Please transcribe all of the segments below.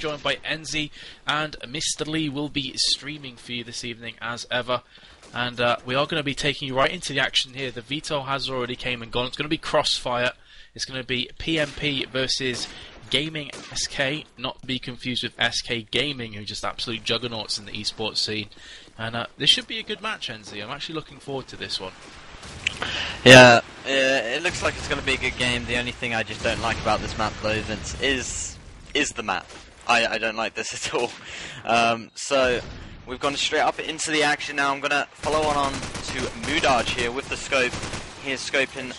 joined by Enzi, and Mr. Lee will be streaming for you this evening as ever. And we are going to be taking you right into the action here. The veto has already came and gone. It's going to be crossfire. It's going to be PMP versus Gaming.SK, not to be confused with SK Gaming, who are just absolute juggernauts in the esports scene. And this should be a good match, Enzi. I'm actually looking forward to this one. Yeah, it looks like it's going to be a good game. The only thing I just don't like about this map, though, Vince, is the map. I don't like this at all. So we've gone straight up into the action now. I'm going to follow on to Mudaj here with the scope. He is scoping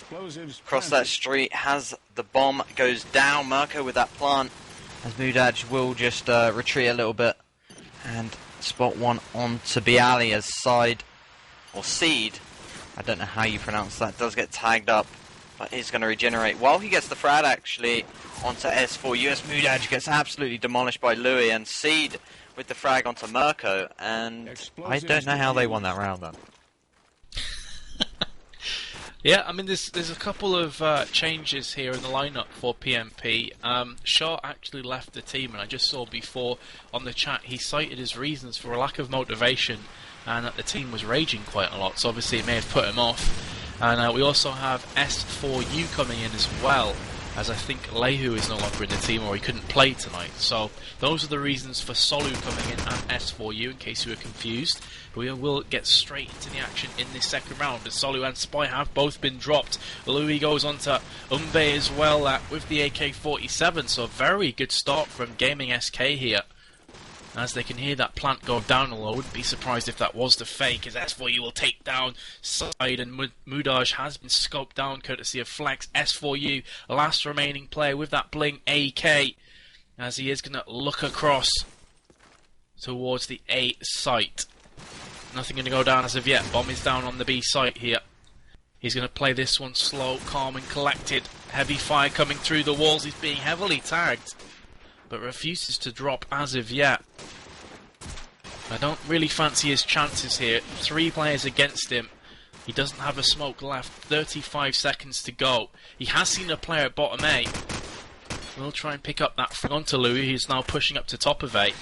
across that street, has the bomb, goes down. Mirko with that plant, as Mudaj will just retreat a little bit and spot one onto Bialy as side, or seed. I don't know how you pronounce that. Does get tagged up, but is going to regenerate. While he gets the frag actually onto S4, US Mudaj gets absolutely demolished by Louis, and seed with the frag onto Mirko, and I don't know how they won that round then. Yeah, I mean, there's a couple of changes here in the lineup for PMP. Shaw actually left the team, and I just saw before on the chat he cited his reasons for a lack of motivation and that the team was raging quite a lot, so obviously it may have put him off. And we also have S4U coming in as well, as I think Lehu is no longer in the team, or he couldn't play tonight. So those are the reasons for Solu coming in and S4U, in case you were confused. We will get straight into the action in this second round, as Solu and Spy have both been dropped. Louis goes on to Umbe as well with the AK-47, so a very good start from Gaming.SK here. As they can hear that plant go down, although I wouldn't be surprised if that was the fake, as S4U will take down side, and Mudaj has been scoped down courtesy of Flex. S4U, last remaining player with that bling AK, as he is going to look across towards the A site. Nothing going to go down as of yet. Bomb is down on the B site here. He's going to play this one slow, calm and collected. Heavy fire coming through the walls. He's being heavily tagged, but refuses to drop as of yet. I don't really fancy his chances here. 3 players against him. He doesn't have a smoke left. 35 seconds to go. He has seen a player at bottom A. We'll try and pick up that frag onto Louis. He's now pushing up to top of A.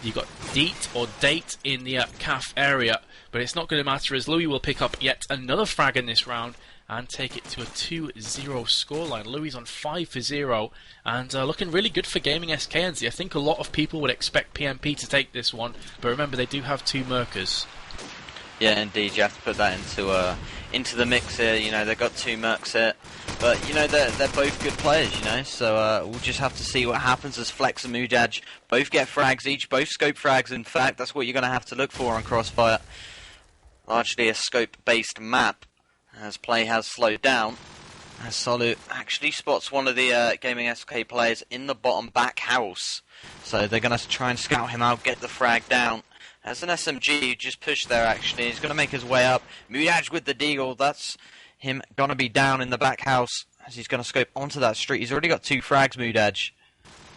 You've got Deet or Date in the CAF area, but it's not going to matter, as Louis will pick up yet another frag in this round and take it to a 2-0 scoreline. Louis on 5-0, and looking really good for Gaming.SK. I think a lot of people would expect PMP to take this one, but remember, they do have 2 Merkers. Yeah, indeed, you have to put that into the mix here. You know, they've got 2 Mercs here, but you know they're both good players. You know, so we'll just have to see what happens as Flex and Mudaj both get frags each, both scope frags. In fact, that's what you're going to have to look for on Crossfire. Largely a scope-based map, as play has slowed down. As Solu actually spots one of the Gaming.SK players in the bottom back house, so they're going to try and scout him out, get the frag down. As an SMG, just pushed there actually. He's going to make his way up. Mudaj with the deagle. That's him going to be down in the back house, as he's going to scope onto that street. He's already got 2 frags, Mudaj.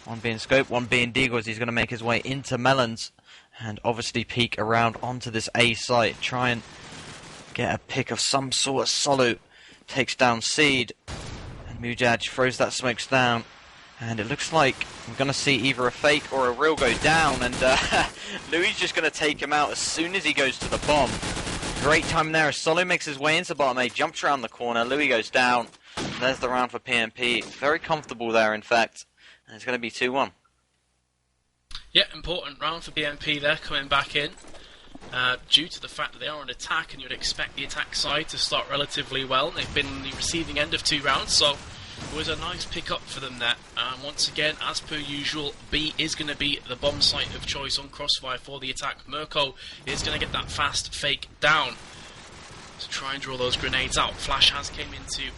One being scope, one being deagle, as he's going to make his way into Melons. And obviously peek around onto this A site. Try and get a pick of some sort. Solu takes down Seed. And Mudaj throws that smokes down. And it looks like we're going to see either a fake or a real go down, and Louis just going to take him out as soon as he goes to the bomb. Great time there as Solu makes his way into bottom A, jumps around the corner, Louis goes down, and there's the round for PMP. Very comfortable there, in fact, and it's going to be 2-1. Yeah, important round for PMP there, coming back in. Due to the fact that they are on attack, and you'd expect the attack side to start relatively well. They've been on the receiving end of 2 rounds, so it was a nice pick-up for them there. Once again, as per usual, B is going to be the bomb site of choice on Crossfire for the attack. Mirko is going to get that fast fake down to try and draw those grenades out. Flash has came into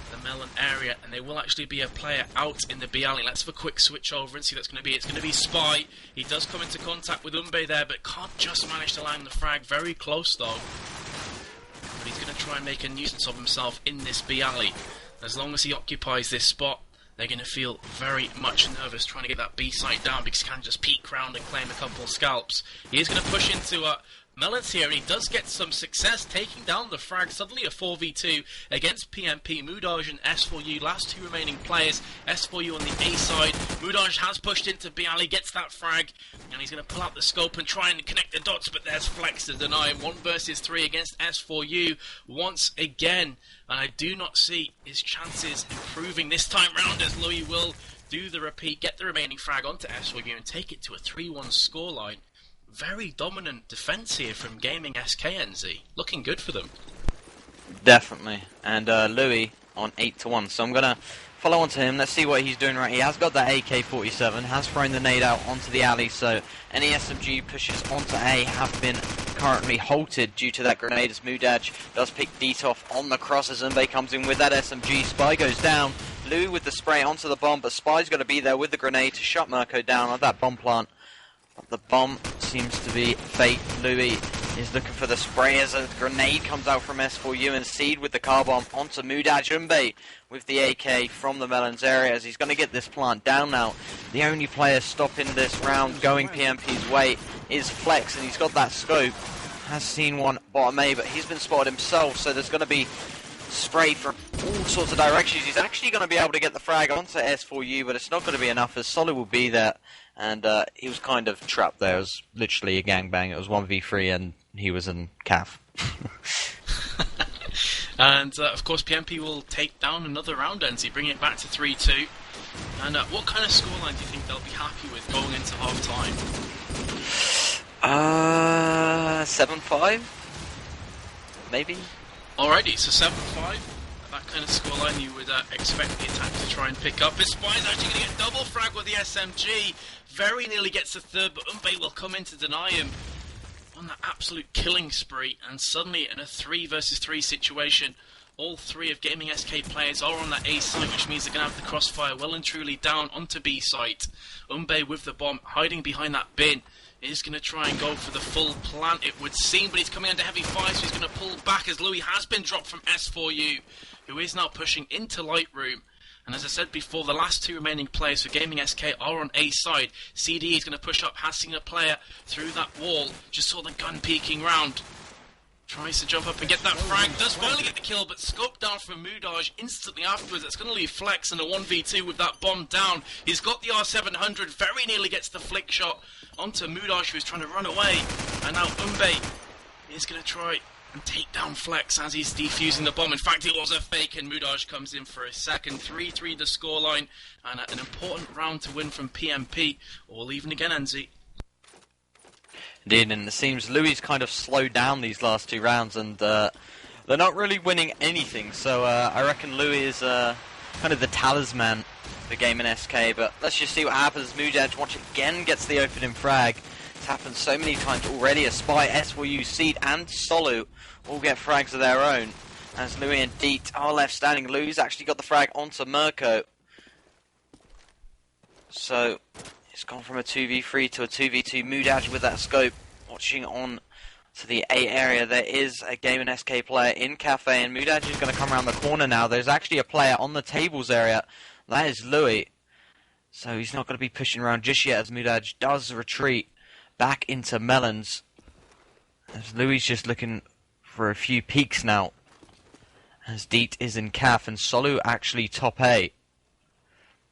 the Melon area, and there will actually be a player out in the B alley. Let's have a quick switch over and see that's going to be. It's going to be Spy. He does come into contact with Umbe there, but can't just manage to land the frag. Very close, though. But he's going to try and make a nuisance of himself in this B alley. As long as he occupies this spot, they're going to feel very much nervous trying to get that B site down, because he can't just peek round and claim a couple of scalps. He is going to push into Melons here, and he does get some success taking down the frag. Suddenly a 4v2 against PMP. Mudaj and S4U, last two remaining players. S4U on the A side. Mudaj has pushed into B. Ali, gets that frag, and he's going to pull out the scope and try and connect the dots, but there's Flex to deny him. 1 versus 3 against S4U once again, and I do not see his chances improving this time round, as Louis will do the repeat, get the remaining frag onto S4U and take it to a 3-1 scoreline. Very dominant defense here from Gaming.SK, NZ. Looking good for them. Definitely. And Louis on 8-1. So I'm going to follow on to him. Let's see what he's doing right. He has got that AK-47, has thrown the nade out onto the alley. So any SMG pushes onto A have been currently halted due to that grenade, as Mudaj does pick Deet off on the cross as Umbe comes in with that SMG. Spy goes down. Louis with the spray onto the bomb, but Spy's got to be there with the grenade to shut Mirko down on that bomb plant. The bomb seems to be fake. Louis is looking for the spray as a grenade comes out from S4U, and Seed with the car bomb onto Mudaj. Umbe with the AK from the Melons area as he's going to get this plant down now. The only player stopping this round going PMP's way is Flex, and he's got that scope. Has seen one bottom A, but he's been spotted himself, so there's going to be spray from all sorts of directions. He's actually going to be able to get the frag onto S4U, but it's not going to be enough as Solid will be there. And he was kind of trapped there. It was literally a gangbang. It was 1v3 and he was in CAF. And of course PMP will take down another round, NZ, bringing it back to 3-2. And what kind of scoreline do you think they'll be happy with going into half-time? 7-5? Maybe? Alrighty, so 7-5. That kind of scoreline you would expect the attack to try and pick up. This Spy's actually going to get double frag with the SMG. Very nearly gets the third, but Umbe will come in to deny him on that absolute killing spree. And suddenly in a 3 versus 3 situation, all 3 of Gaming.SK players are on that A site, which means they're going to have the crossfire well and truly down onto B site. Umbe with the bomb, hiding behind that bin, is going to try and go for the full plant, it would seem, but he's coming under heavy fire, so he's going to pull back as Louis has been dropped from S4U, who is now pushing into Lightroom. And as I said before, the last 2 remaining players for Gaming.SK are on A side. CD is going to push up, has seen a player through that wall, just saw the gun peeking round. Tries to jump up and get that frag, does finally get the kill, but scoped down from Mudaj instantly afterwards. It's going to leave Flex in a 1v2 with that bomb down. He's got the R700, very nearly gets the flick shot onto Mudaj, who's trying to run away. And now Umbe is going to try and take down Flex as he's defusing the bomb. In fact, it was a fake, and Mudaj comes in for a second. 3-3 the scoreline, and an important round to win from PMP. All even again, NZ. Indeed, and it seems Louis kind of slowed down these last 2 rounds, and they're not really winning anything, so I reckon Louis is kind of the talisman for Gaming.SK, but let's just see what happens. Mudaj once again gets the opening frag. It's happened so many times already. A Spy, S4U, Seed, and Solu all get frags of their own, as Louis and Deet are left standing. Louis actually got the frag onto Mirko, so it's gone from a 2v3 to a 2v2. Mudaj with that scope, watching on to the A area. There is a Gaming.SK player in Cafe, and Mudaj is going to come around the corner now. There's actually a player on the tables area. That is Louis. So he's not going to be pushing around just yet, as Mudaj does retreat back into Melons. As Louis just looking for a few peeks now, as Deet is in CAF and Solu actually top A.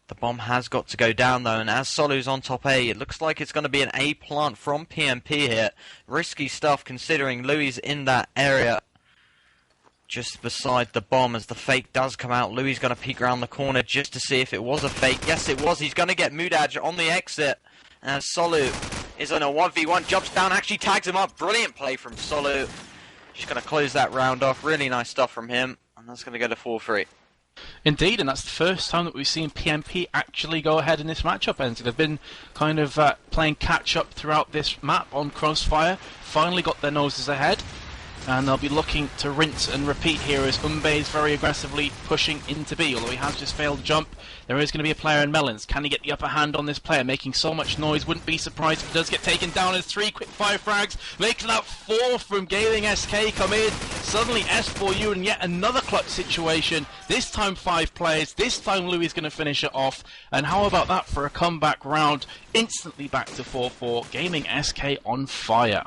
The bomb has got to go down though, and as Solu's on top A, it looks like it's going to be an A plant from PMP here. Risky stuff considering Louis in that area just beside the bomb, as the fake does come out. Louis going to peek around the corner just to see if it was a fake. Yes, it was. He's going to get Mudaj on the exit, as Solu is on a 1v1, jumps down, actually tags him up. Brilliant play from Solu. Just going to close that round off. Really nice stuff from him, and that's going to go to 4-3. Indeed, and that's the first time that we've seen PMP actually go ahead in this matchup, and they've been kind of playing catch-up throughout this map on Crossfire. Finally got their noses ahead, and they'll be looking to rinse and repeat here as Umbe is very aggressively pushing into B, although he has just failed to jump. There is going to be a player in Melons. Can he get the upper hand on this player, making so much noise? Wouldn't be surprised if it does get taken down as 3 quick fire frags, making that 4 from Gaming.SK come in. Suddenly S4U in yet another clutch situation. This time 5 players, this time Louis is going to finish it off. And how about that for a comeback round? Instantly back to 4-4, Gaming.SK on fire.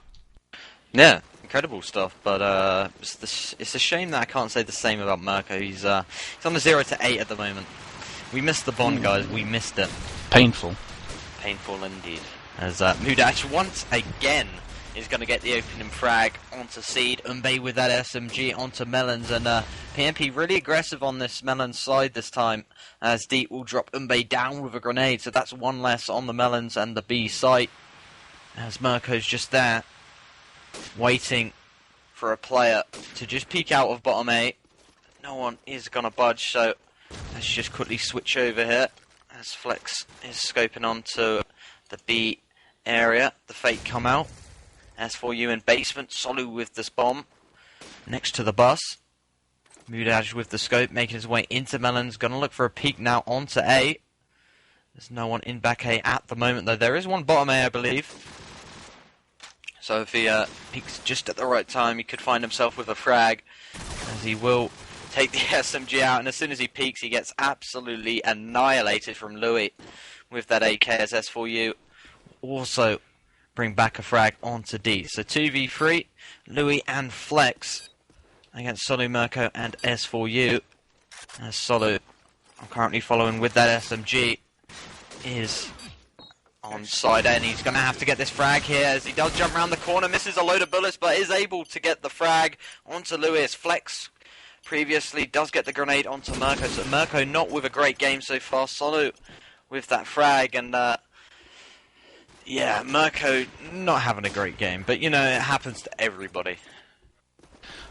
Yeah, incredible stuff. But it's a shame that I can't say the same about Mirko. He's on a 0 to 8 at the moment. We missed the bond, guys. We missed it. Painful. Painful indeed. As Mudash once again is going to get the opening frag onto Seed. Umbe with that SMG onto Melons, and PMP really aggressive on this Melons side this time, as Deep will drop Umbe down with a grenade, so that's one less on the Melons and the B site. As Mirko's just there, waiting for a player to just peek out of bottom A. No one is going to budge, so let's just quickly switch over here, as Flex is scoping onto the B area. The Fate come out. As for you in basement, Solu with this bomb next to the bus. Mudaj with the scope, making his way into Melons. Gonna look for a peek now onto A. There's no one in back A at the moment, though. There is one bottom A, I believe. So if he peeks just at the right time, he could find himself with a frag, as he will take the SMG out. And as soon as he peeks, he gets absolutely annihilated from Louis with that AKSS for you. Also bring back a frag onto D. So 2v3, Louis and Flex against Solu, Mirko and S4U. As Solu, I'm currently following with that SMG, is on side A, and he's going to have to get this frag here as he does jump around the corner, misses a load of bullets, but is able to get the frag onto Louis. Flex previously does get the grenade onto Mirko, so Mirko not with a great game so far. Solu with that frag, and yeah, Mirko not having a great game, but you know, it happens to everybody.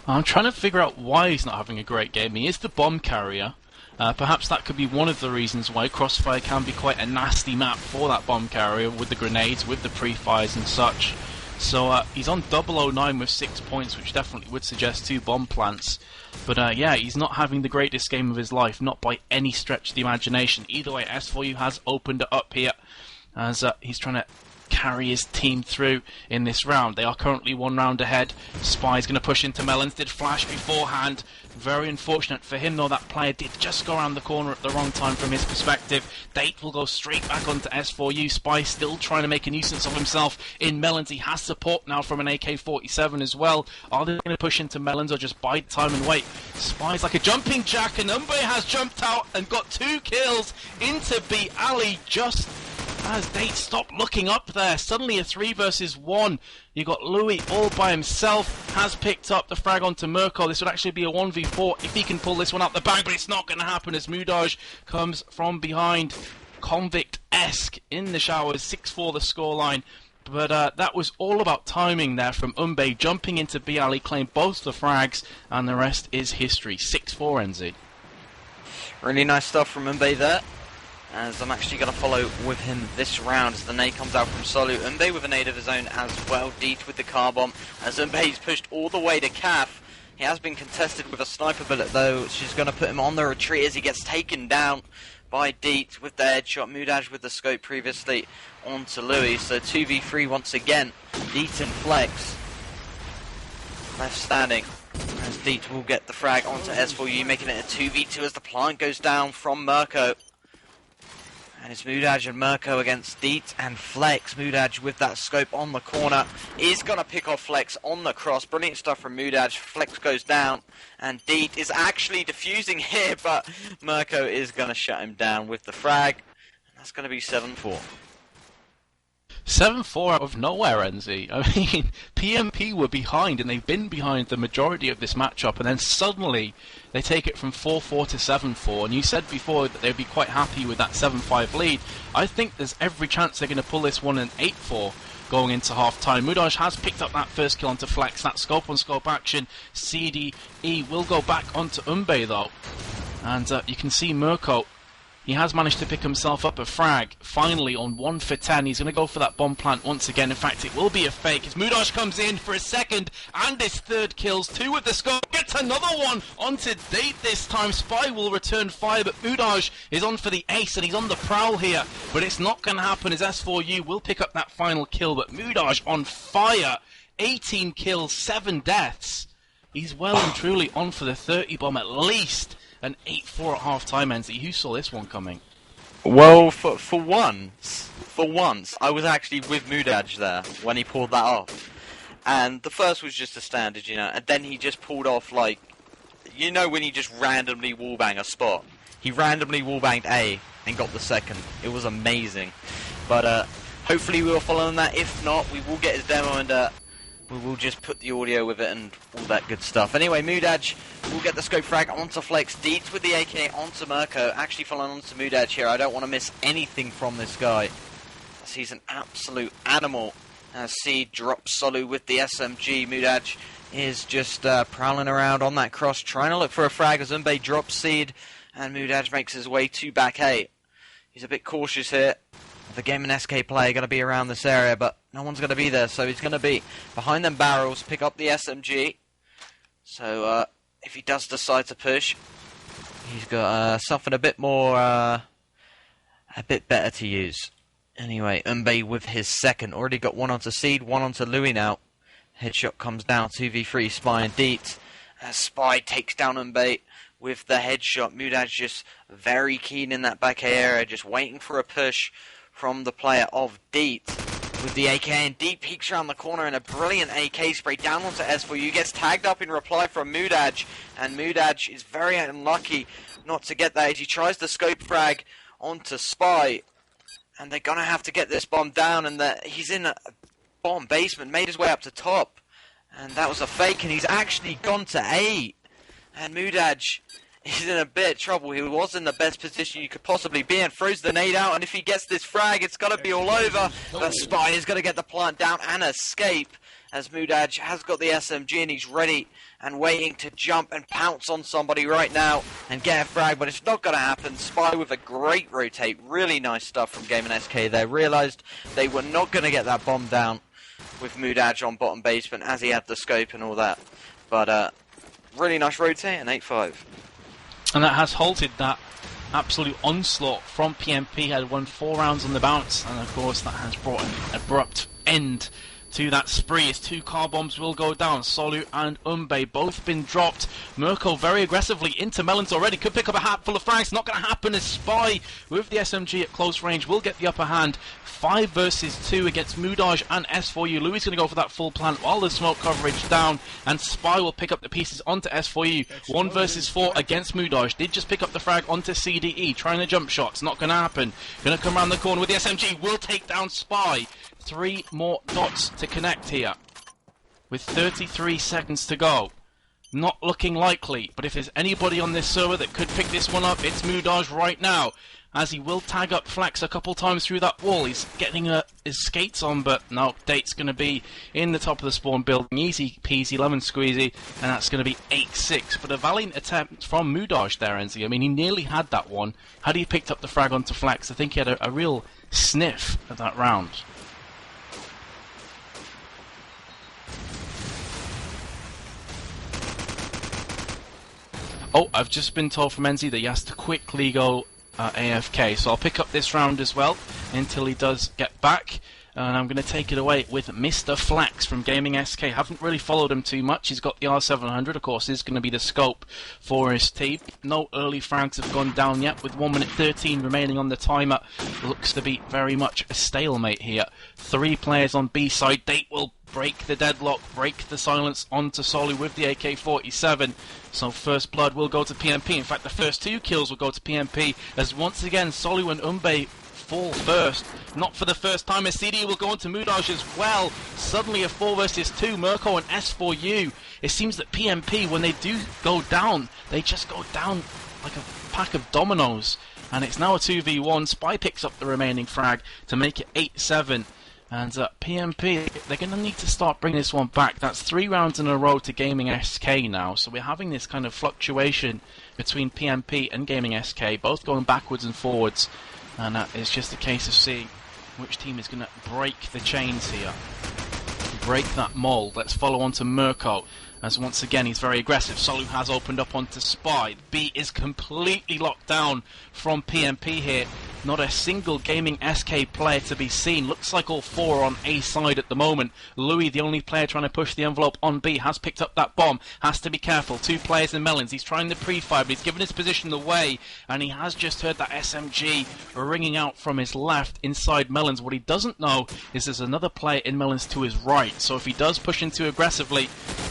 I'm trying to figure out why he's not having a great game. He is the bomb carrier. Perhaps that could be one of the reasons why Crossfire can be quite a nasty map for that bomb carrier, with the grenades, with the pre-fires and such. So he's on 009 with 6 points, which definitely would suggest 2 bomb plants. But yeah, he's not having the greatest game of his life, not by any stretch of the imagination. Either way, S4U has opened it up here, as he's trying to carry his team through in this round. They are currently 1 round ahead. Spy's going to push into Melons, did flash beforehand. Very unfortunate for him, though. That player did just go around the corner at the wrong time from his perspective. Date will go straight back onto S4U. Spy still trying to make a nuisance of himself in Melons. He has support now from an AK-47 as well. Are they going to push into Melons or just bide time and wait? Spy's like a jumping jack, and Umbe has jumped out and got 2 kills into B Alley just as Date stopped looking up there. Suddenly a 3 versus 1. You got Louis all by himself, has picked up the frag onto Mirko. This would actually be a 1v4 if he can pull this one out the bag, but it's not going to happen as Mudaj comes from behind. Convict-esque in the showers, 6-4 the scoreline. But that was all about timing there from Umbe, jumping into B Alley, claimed both the frags, and the rest is history. 6-4 NZ. Really nice stuff from Umbe there, as I'm actually going to follow with him this round as the nade comes out from Solu. Umbe with a nade of his own as well. Deet with the car bomb as Umbe's pushed all the way to Caf. He has been contested with a sniper bullet, though. She's going to put him on the retreat as he gets taken down by Deet with the headshot. Mudaj with the scope previously onto Louis. So 2v3 once again. Deet and Flex left standing, as Deet will get the frag onto S4U, making it a 2v2 as the plant goes down from Mirko. And it's Mudaj and Mirko against Deet and Flex. Mudaj with that scope on the corner is going to pick off Flex on the cross. Brilliant stuff from Mudaj. Flex goes down, and Deet is actually defusing here, but Mirko is going to shut him down with the frag. And that's going to be 7-4. 7-4 out of nowhere, NZ. I mean, PMP were behind, and they've been behind the majority of this matchup, and then suddenly they take it from 4-4 to 7-4, and you said before that they'd be quite happy with that 7-5 lead. I think there's every chance they're going to pull this one in 8-4 going into half-time. Mudaj has picked up that first kill onto Flex, that scope-on-scope action. CDE will go back onto Umbe, though, and you can see Mirko. He has managed to pick himself up a frag, finally on 1 for 10. He's going to go for that bomb plant once again. In fact, it will be a fake as Mudaj comes in for a second and his third kills. 2 with the scope, gets another one onto Date this time. Spy will return fire, but Mudaj is on for the ace and he's on the prowl here. But it's not going to happen as S4U will pick up that final kill, but Mudaj on fire. 18 kills, 7 deaths. He's well and truly on for the 30 bomb at least. An 8-4 at half-time, NZ. Who saw this one coming? Well, for once, I was actually with Mudaj there when he pulled that off. And the first was just a standard, and then he just pulled off, like, when you just randomly wallbang a spot. He randomly wallbanged A and got the second. It was amazing. But hopefully we will follow on that. If not, we will get his demo and we will just put the audio with it and all that good stuff. Anyway, Moodadge will get the scope frag onto Flex. Deets with the AK onto Mirko. Actually following on to Moodadge here. I don't want to miss anything from this guy, as he's an absolute animal. As Seed drops Solu with the SMG. Moodadge is just prowling around on that cross, trying to look for a frag as Umbe drops Seed, and Moodadge makes his way to back A. He's a bit cautious here. The Gaming.SK player going to be around this area, but no one's going to be there, so he's going to be behind them barrels, pick up the SMG. So if he does decide to push, he's got something a bit more, a bit better to use. Anyway, Umbe with his second. Already got one onto Seed, one onto Louis now. Headshot comes down, 2v3, Spy and Deet. Spy takes down Umbe with the headshot. Moodadge just very keen in that back A area, just waiting for a push from the player of Deet. With the AK, and Deet peeks around the corner in a brilliant AK spray down onto S4U. Gets tagged up in reply from Moodadge, and Moodadge is very unlucky not to get that. He tries the scope frag onto Spy, and they're going to have to get this bomb down, and he's in a bottom basement, made his way up to top, and that was a fake, and he's actually gone to A, and Moodadge is in a bit of trouble. He was in the best position you could possibly be and throws the nade out, and if he gets this frag, it's going to be all over. The Spy is going to get the plant down and escape, as Moodadge has got the SMG and he's ready and waiting to jump and pounce on somebody right now and get a frag, but it's not going to happen. Spy with a great rotate. Really nice stuff from Gaming.SK. They realised they were not going to get that bomb down with Moodadge on bottom basement as he had the scope and all that. But really nice rotate and 8-5. And that has halted that absolute onslaught from PMP. Had won 4 rounds on the bounce, and of course that has brought an abrupt end to that spree, as 2 car bombs will go down. Solu and Umbe both been dropped. Mirko very aggressively into Melons already, could pick up a hatful of frags. Not going to happen, as Spy with the SMG at close range will get the upper hand. 5 versus 2 against Moodadge and S4U. Louis is going to go for that full plant while the smoke coverage down, and Spy will pick up the pieces onto S4U. 1 versus 4 against Moodadge. Did just pick up the frag onto CDE, trying the jump shots. Not going to happen. Going to come around the corner with the SMG. Will take down Spy. 3 more dots to connect here, with 33 seconds to go. Not looking likely, but if there's anybody on this server that could pick this one up, it's Moodadge right now, as he will tag up Flex a couple times through that wall. He's getting his skates on, but no, Date's going to be in the top of the spawn building. Easy peasy, lemon squeezy, and that's going to be 8-6. But a valiant attempt from Moodadge there, NZ. I mean, he nearly had that one. Had he picked up the frag onto Flex, I think he had a real sniff at that round. Oh, I've just been told from NZ that he has to quickly go AFK, so I'll pick up this round as well until he does get back. And I'm going to take it away with Mr. Flex from Gaming.SK. Haven't really followed him too much. He's got the R700, of course, is going to be the scope for his team. No early frags have gone down yet, with 1 minute 13 remaining on the timer. Looks to be very much a stalemate here. 3 players on B side. Date will break the deadlock, break the silence onto Solu with the AK-47. So first blood will go to PMP. In fact, the first 2 kills will go to PMP, as once again Solu and Umbe fall first. Not for the first time, as CD will go on to Moodadge as well. Suddenly a 4 versus 2, Mirko and S4U. It seems that PMP, when they do go down, they just go down like a pack of dominoes. And it's now a 2v1. Spy picks up the remaining frag to make it 8-7. And PMP, they're going to need to start bringing this one back. That's 3 rounds in a row to Gaming.SK now. So we're having this kind of fluctuation between PMP and Gaming.SK, both going backwards and forwards. And it's just a case of seeing which team is going to break the chains here. Break that mold. Let's follow on to Mirko, as once again he's very aggressive. Solu has opened up onto Spy. B is completely locked down from PMP here. Not a single Gaming.SK player to be seen. Looks like all four are on A side at the moment. Louis, the only player trying to push the envelope on B, has picked up that bomb. Has to be careful. Two players in Melons. He's trying the pre-fire, but he's given his position away, and he has just heard that SMG ringing out from his left inside Melons. What he doesn't know is there's another player in Melons to his right. So if he does push in too aggressively,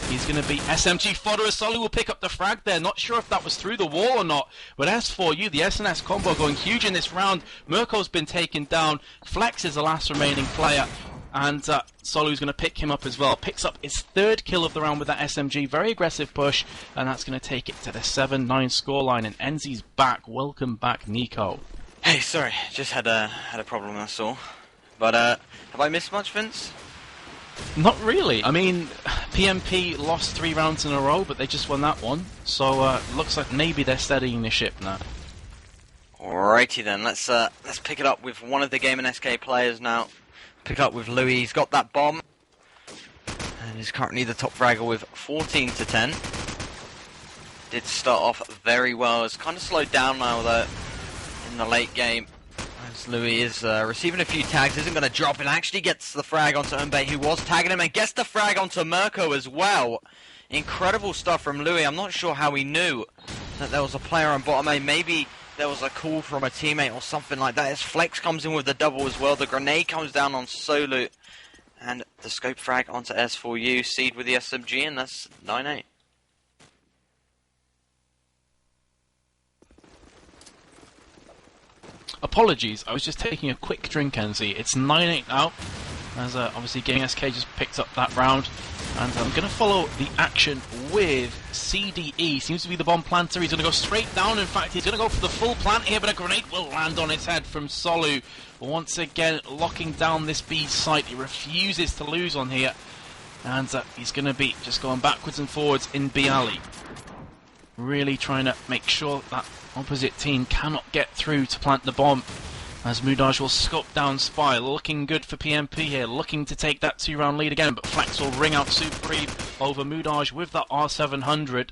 he's going to be SMG fodder. Solu will pick up the frag there. Not sure if that was through the wall or not, but S4U, the SNS combo going huge in this round. Mirko's been taken down. Flex is the last remaining player, and Solu's going to pick him up as well. Picks up his third kill of the round with that SMG. Very aggressive push, and that's going to take it to the 7-9 scoreline. And Enzi's back. Welcome back, Nico. Hey, sorry, just had a problem, that's all. But have I missed much, Vince? Not really. I mean, PMP lost 3 rounds in a row, but they just won that one. So looks like maybe they're steadying the ship now. Alrighty then, let's pick it up with one of the Gaming.SK players now. Pick up with Louis. He's got that bomb, and he's currently the top fragger with 14 to 10. Did start off very well. It's kind of slowed down now though in the late game. As Louis is receiving a few tags, isn't going to drop and actually gets the frag onto Umbe, who was tagging him, and gets the frag onto Mirko as well. Incredible stuff from Louis. I'm not sure how he knew that there was a player on bottom A. Maybe there was a call from a teammate or something like that. As Flex comes in with the double as well. The grenade comes down on Solu, and the scope frag onto S4U. Seed with the SMG, and that's 9-8. Apologies, I was just taking a quick drink, Enzi. It's 9-8 now, as obviously Gaming.SK just picked up that round. And I'm going to follow the action with CDE. Seems to be the bomb planter. He's going to go straight down. In fact, he's going to go for the full plant here, but a grenade will land on his head from Solu. Once again, locking down this B site. He refuses to lose on here. And he's going to be just going backwards and forwards in B alley. Really trying to make sure that opposite team cannot get through to plant the bomb. As Mudaj will scope down Spy, looking good for PMP here, looking to take that 2-round lead again, but Flex will ring out Supreme over Mudaj with that R700.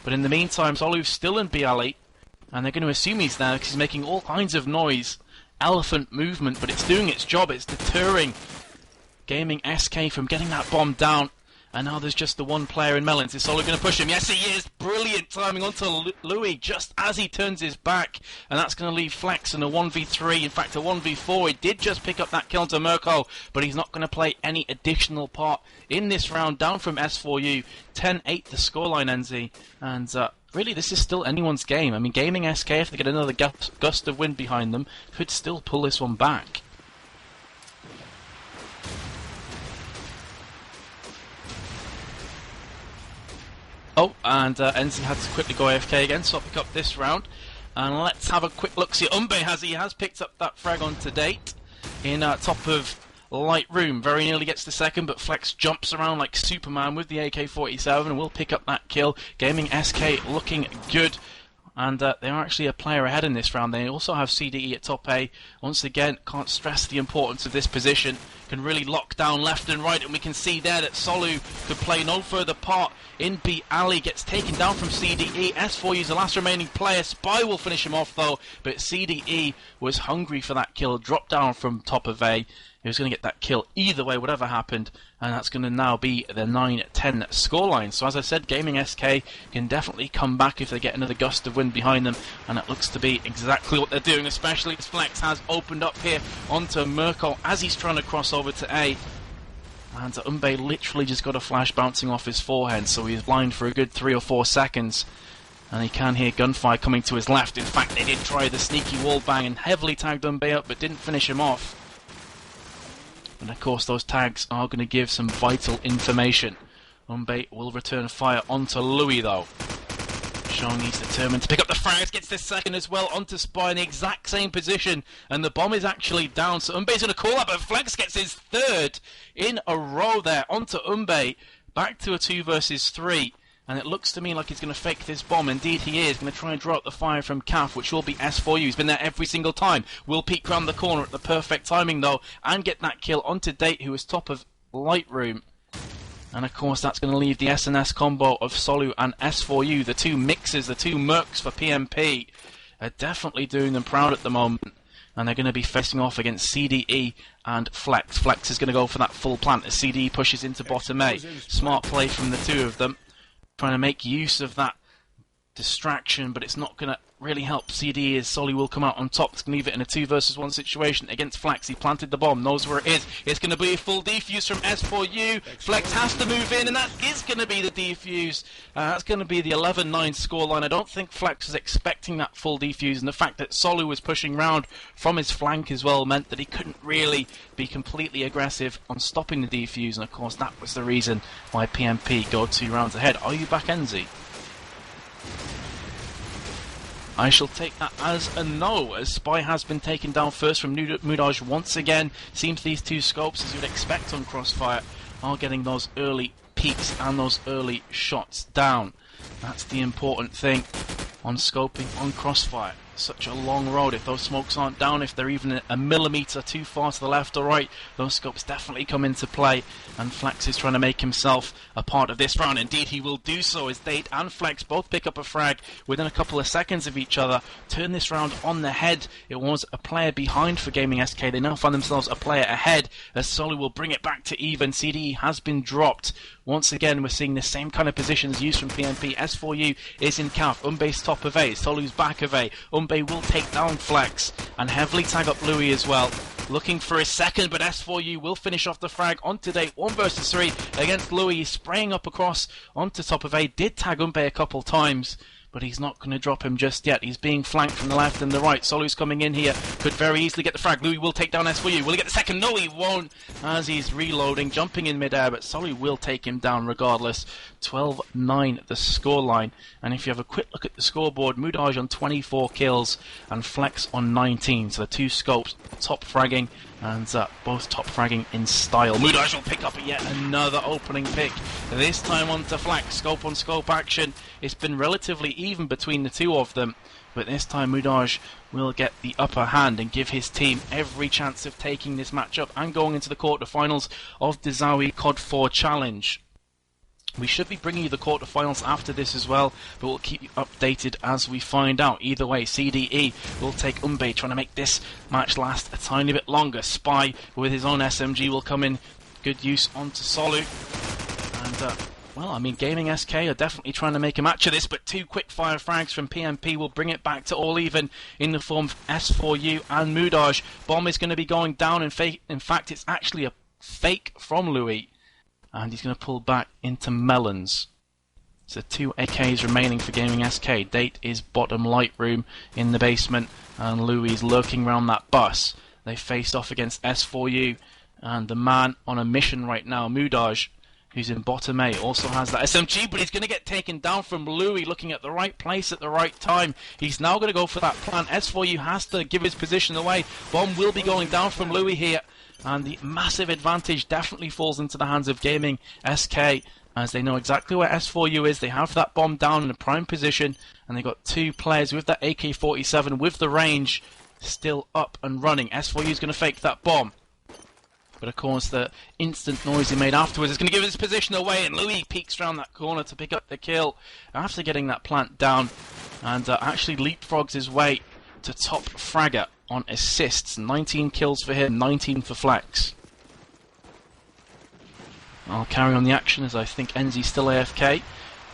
But in the meantime, Solu's still in B alley, and they're going to assume he's there because he's making all kinds of noise. Elephant movement, but it's doing its job, it's deterring Gaming.SK from getting that bomb down. And now there's just the one player in Melons. Is Solu going to push him? Yes, he is. Brilliant timing onto Louis just as he turns his back. And that's going to leave Flex in a 1v3. In fact, a 1v4. He did just pick up that kill to Mirko, but he's not going to play any additional part in this round. Down from S4U. 10-8 the scoreline, NZ. And really, this is still anyone's game. I mean, Gaming.SK, if they get another gust of wind behind them, could still pull this one back. Oh, and Enzi had to quickly go AFK again, so I'll pick up this round. And let's have a quick look. See, Umbe has picked up that frag on to date in top of Light Room. Very nearly gets the second, but Flex jumps around like Superman with the AK-47 and will pick up that kill. Gaming.SK looking good. And they're actually a player ahead in this round. They also have CDE at top A. Once again, can't stress the importance of this position. Can really lock down left and right, and we can see there that Solu could play no further part in B alley. Gets taken down from CDE. S4U is the last remaining player. Spy will finish him off though, but CDE was hungry for that kill. Dropped down from top of A. He was going to get that kill either way, whatever happened, and that's going to now be the 9-10 scoreline. So as I said, Gaming.SK can definitely come back if they get another gust of wind behind them, and it looks to be exactly what they're doing, especially as Flex has opened up here onto Mirko as he's trying to cross over to A. And Umbe literally just got a flash bouncing off his forehead, so he's blind for a good 3 or 4 seconds. And he can hear gunfire coming to his left. In fact, they did try the sneaky wall bang and heavily tagged Umbe up, but didn't finish him off. And of course those tags are going to give some vital information. Umbe will return fire onto Louis though. Showing he's determined to pick up the frags, gets this second as well onto Spy in the exact same position. And the bomb is actually down, so Umbe's going to call up, but Flex gets his third in a row there onto Umbe. Back to a 2 versus 3. And it looks to me like he's going to fake this bomb. Indeed he is. Going to try and draw out the fire from CAF, which will be S4U. He's been there every single time. Will peek round the corner at the perfect timing though, and get that kill onto Date, who is top of Light Room. And of course that's going to leave the SNS combo of Solu and S4U. The two mixes, the two mercs for PMP, are definitely doing them proud at the moment. and they're going to be facing off against CDE and Flex. Flex is going to go for that full plant as CDE pushes into bottom A. Smart play from the two of them, trying to make use of that distraction, but it's not going to really help CDE as Solly will come out on top. It's going to leave it in a 2 versus 1 situation against Flex. He planted the bomb, knows where it is. It's going to be a full defuse from S4U. Flex has to move in, and that is going to be the defuse. That's going to be the 11-9 scoreline. I don't think Flex was expecting that full defuse, and the fact that Solly was pushing round from his flank as well meant that he couldn't really be completely aggressive on stopping the defuse, and of course that was the reason why PMP go 2 rounds ahead. Are you back, Enzi? I shall take that as a no, as Spy has been taken down first from Mudaj once again. Seems these two scopes, as you'd expect on Crossfire, are getting those early peaks and those early shots down. That's the important thing on scoping on Crossfire. Such a long road. If those smokes aren't down, if they're even a millimetre too far to the left or right, those scopes definitely come into play, and Flex is trying to make himself a part of this round. Indeed, he will do so as Date and Flex both pick up a frag within a couple of seconds of each other. Turn this round on the head. It was a player behind for Gaming.SK. They now find themselves a player ahead as Soli will bring it back to even. CDE has been dropped. Once again, we're seeing the same kind of positions used from PMP. S4U is in calf. Umbe's top of A. Solu's back of A. Umbe will take down Flex and heavily tag up Louis as well. Looking for his second, but S4U will finish off the frag on today. 1 versus 3 against Louis. He's spraying up across onto top of A. Did tag Umbe a couple times, but he's not going to drop him just yet. He's being flanked from the left and the right. Solu's coming in here. Could very easily get the frag. Louis will take down S4U. Will he get the second? No, he won't, as he's reloading, jumping in midair, but Soli will take him down regardless. 12-9 the scoreline. And if you have a quick look at the scoreboard, Mudaj on 24 kills and Flex on 19. So the two scopes top fragging, and both top fragging in style. Mudaj will pick up yet another opening pick. This time onto Flex. Scope on scope action. It's been relatively even between the two of them, but this time Mudaj will get the upper hand and give his team every chance of taking this matchup and going into the quarterfinals of the Zowiecup COD4 challenge. We should be bringing you the quarterfinals after this as well, but we'll keep you updated as we find out. Either way, CDE will take Umbe, trying to make this match last a tiny bit longer. Spy with his own SMG will come in. Good use onto Solu. And, well, I mean, Gaming.SK are definitely trying to make a match of this, but 2 quick fire frags from PMP will bring it back to all even in the form of S4U and Mudaj. Bomb is going to be going down. In fact, it's actually a fake from Louis. And he's going to pull back into Melons. So 2 AKs remaining for Gaming.SK. Date is bottom light room in the basement, and Louis is lurking around that bus. They faced off against S4U, and the man on a mission right now, Mudaj, who's in bottom A, also has that SMG, but he's going to get taken down from Louis, looking at the right place at the right time. He's now going to go for that plant. S4U has to give his position away. Bomb will be going down from Louis here. And the massive advantage definitely falls into the hands of Gaming.SK, as they know exactly where S4U is. They have that bomb down in a prime position, and they've got 2 players with that AK-47 with the range still up and running. S4U is going to fake that bomb. But of course, the instant noise he made afterwards is going to give his position away, and Louis peeks around that corner to pick up the kill after getting that plant down, and actually leapfrogs his way to top fragger on assists. 19 kills for him, 19 for Flex. I'll carry on the action as I think Enzi's still AFK.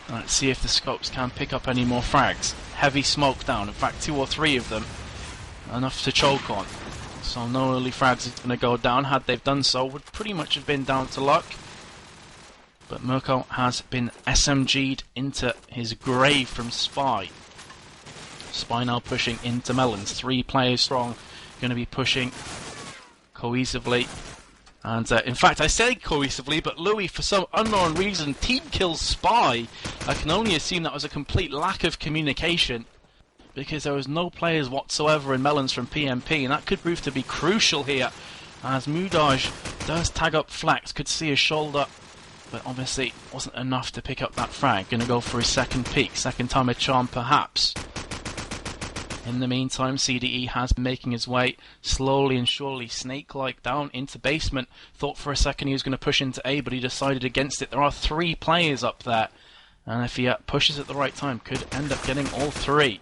Let's see if the scopes can pick up any more frags. Heavy smoke down, in fact 2 or 3 of them. Enough to choke on. So no early frags is going to go down. Had they've done so, would pretty much have been down to luck. But Mirko has been SMG'd into his grave from Spy. Spy now pushing into Melons. 3 players strong, going to be pushing cohesively. And in fact, I say cohesively, but Louis, for some unknown reason, team kills Spy. I can only assume that was a complete lack of communication, because there was no players whatsoever in Melons from PMP, and that could prove to be crucial here, as Mudaj does tag up Flex. Could see his shoulder, but obviously wasn't enough to pick up that frag. Going to go for his second peak, second time a charm perhaps. In the meantime, CDE has been making his way slowly and surely, snake-like, down into basement. Thought for a second he was going to push into A, but he decided against it. There are 3 players up there, and if he pushes at the right time, could end up getting all 3.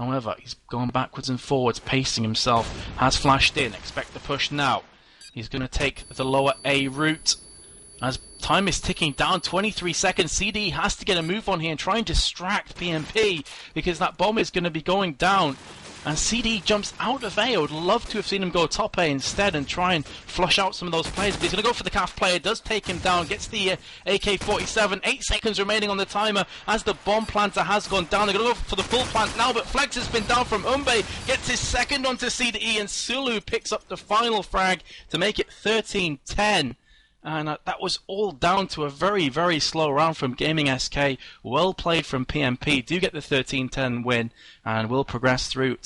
However, he's going backwards and forwards, pacing himself. Has flashed in. Expect the push now. He's going to take the lower A route. As time is ticking down, 23 seconds, CD has to get a move on here and try and distract PMP because that bomb is going to be going down. And CD jumps out of A. I would love to have seen him go top A instead and try and flush out some of those players. But he's going to go for the CAF player, does take him down, gets the AK-47, 8 seconds remaining on the timer as the bomb planter has gone down. They're going to go for the full plant now, but Flex has been down from Umbe, gets his second onto CDE, and Sulu picks up the final frag to make it 13-10. And that was all down to a very, very slow round from Gaming.SK. Well played from PMP. Do get the 13-10 win and will progress through